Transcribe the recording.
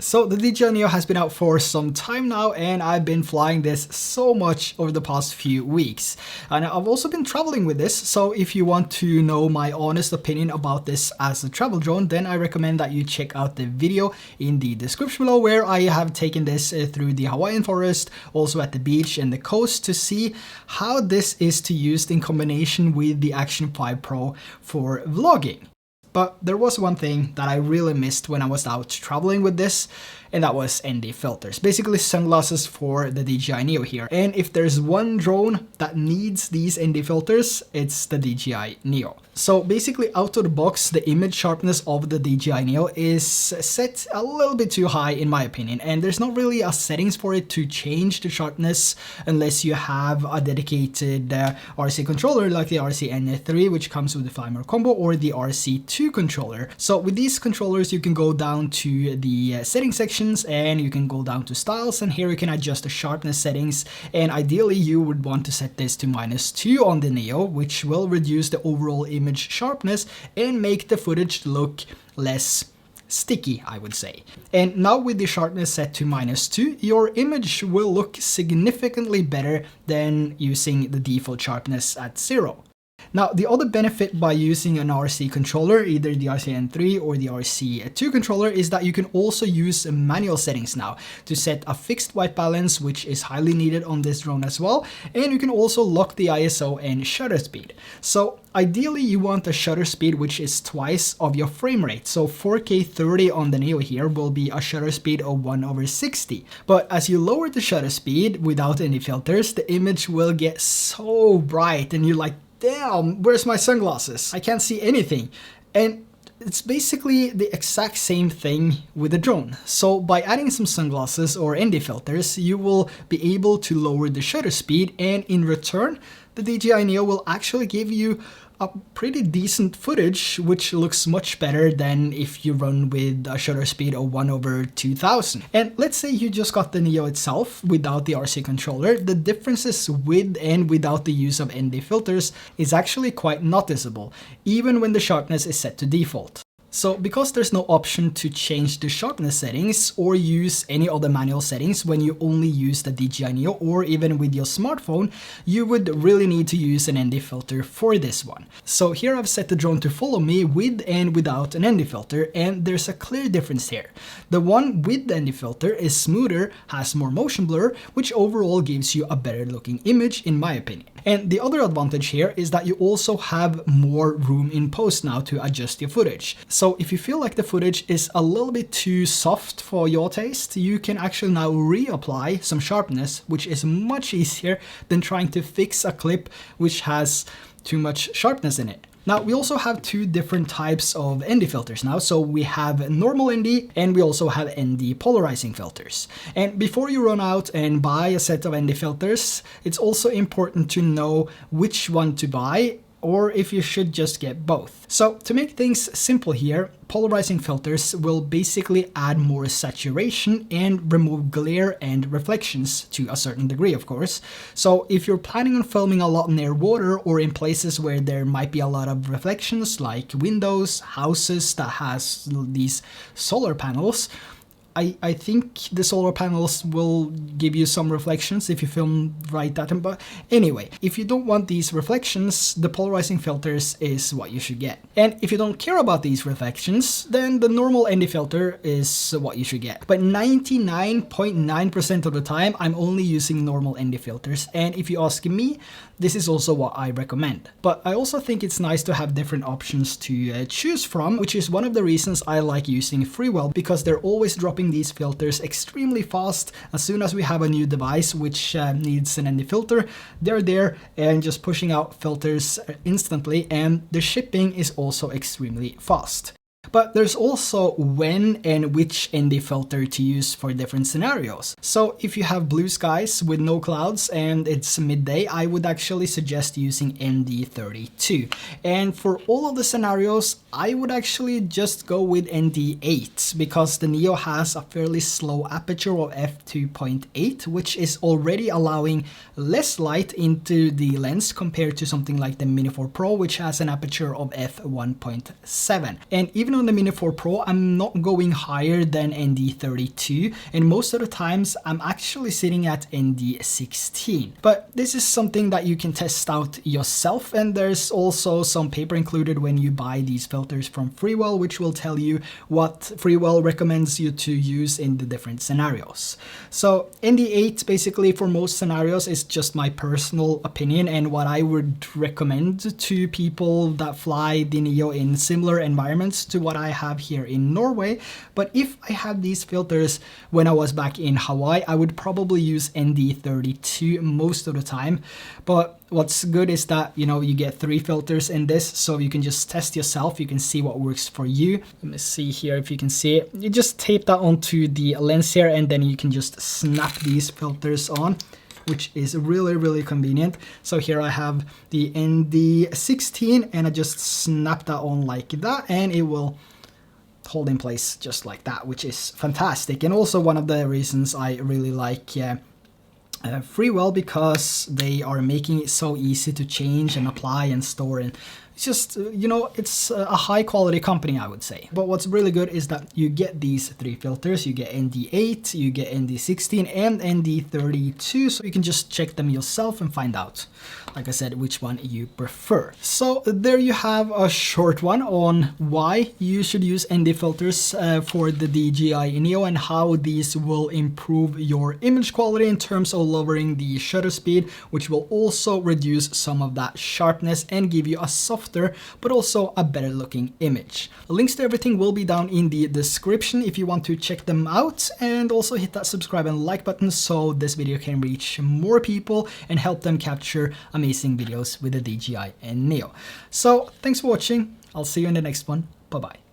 So the DJI Neo has been out for some time now, and I've been flying this so much over the past few weeks. And I've also been traveling with this, so if you want to know my honest opinion about this as a travel drone, then I recommend that you check out the video in the description below where I have taken this through the Hawaiian forest, also at the beach and the coast, to see how this is to use in combination with the Action 5 Pro for vlogging. But there was one thing that I really missed when I was out traveling with this, and that was ND filters. Basically sunglasses for the DJI Neo here. And if there's one drone that needs these ND filters, it's the DJI Neo. So basically out of the box, the image sharpness of the DJI Neo is set a little bit too high in my opinion, and there's not really a settings for it to change the sharpness unless you have a dedicated RC controller like the RC-N3, which comes with the Fly More combo, or the RC2 controller. So with these controllers you can go down to the settings section and you can go down to styles, and here you can adjust the sharpness settings, and ideally you would want to set this to -2 on the Neo, which will reduce the overall image sharpness and make the footage look less sticky, I would say. And now with the sharpness set to -2, your image will look significantly better than using the default sharpness at 0. Now, the other benefit by using an RC controller, either the RC-N3 or the RC2 controller, is that you can also use manual settings now to set a fixed white balance, which is highly needed on this drone as well, and you can also lock the ISO and shutter speed. So ideally you want a shutter speed which is twice of your frame rate. So 4K 30 on the Neo here will be a shutter speed of 1/60. But as you lower the shutter speed without any filters, the image will get so bright and you're like, damn, where's my sunglasses? I can't see anything. And it's basically the exact same thing with the drone. So by adding some sunglasses or ND filters, you will be able to lower the shutter speed, and in return, the DJI Neo will actually give you a pretty decent footage, which looks much better than if you run with a shutter speed of 1/2000. And let's say you just got the Neo itself without the RC controller, the differences with and without the use of ND filters is actually quite noticeable, even when the sharpness is set to default. So because there's no option to change the sharpness settings or use any other manual settings when you only use the DJI Neo or even with your smartphone, you would really need to use an ND filter for this one. So here I've set the drone to follow me with and without an ND filter, and there's a clear difference here. The one with the ND filter is smoother, has more motion blur, which overall gives you a better looking image in my opinion. And the other advantage here is that you also have more room in post now to adjust your footage. So if you feel like the footage is a little bit too soft for your taste, you can actually now reapply some sharpness, which is much easier than trying to fix a clip which has too much sharpness in it. Now, we also have two different types of ND filters now. So we have normal ND and we also have ND polarizing filters. And before you run out and buy a set of ND filters, it's also important to know which one to buy, or if you should just get both. So to make things simple here, polarizing filters will basically add more saturation and remove glare and reflections to a certain degree, of course. So if you're planning on filming a lot near water or in places where there might be a lot of reflections, like windows, houses that has these solar panels, I think the solar panels will give you some reflections if you film right at them. But anyway, if you don't want these reflections, the polarizing filters is what you should get. And if you don't care about these reflections, then the normal ND filter is what you should get. But 99.9% of the time, I'm only using normal ND filters. And if you ask me, this is also what I recommend. But I also think it's nice to have different options to choose from, which is one of the reasons I like using Freewell, because they're always dropping these filters extremely fast. As soon as we have a new device which needs an ND filter, they're there and just pushing out filters instantly, and the shipping is also extremely fast. But there's also when and which ND filter to use for different scenarios. So if you have blue skies with no clouds and it's midday, I would actually suggest using ND32. And for all of the scenarios, I would actually just go with ND8 because the Neo has a fairly slow aperture of f2.8, which is already allowing less light into the lens compared to something like the Mini 4 Pro, which has an aperture of f1.7. And even on on the Mini 4 Pro, I'm not going higher than ND32, and most of the times I'm actually sitting at ND16. But this is something that you can test out yourself, and there's also some paper included when you buy these filters from Freewell, which will tell you what Freewell recommends you to use in the different scenarios. So ND8 basically for most scenarios is just my personal opinion and what I would recommend to people that fly the Neo in similar environments to what I have here in Norway. But if I had these filters when I was back in Hawaii, I would probably use ND32 most of the time. But what's good is that, you know, you get 3 filters in this, so you can just test yourself. You can see what works for you. Let me see here if you can see it. You just tape that onto the lens here, and then you can just snap these filters on, which is really convenient. So here I have the ND16, and I just snap that on like that, and it will hold in place just like that, which is fantastic. And also one of the reasons I really like Freewell, because they are making it so easy to change and apply and store, and it's just, you know, it's a high quality company, I would say. But what's really good is that you get these 3 filters. You get ND8, you get ND16 and ND32, so you can just check them yourself and find out, like I said, which one you prefer. So there you have a short one on why you should use ND filters for the DJI Neo and how these will improve your image quality in terms of lowering the shutter speed, which will also reduce some of that sharpness and give you a softer but also a better looking image. Links to everything will be down in the description if you want to check them out, and also hit that subscribe and like button so this video can reach more people and help them capture amazing videos with the DJI Neo. So thanks for watching. I'll see you in the next one. Bye bye.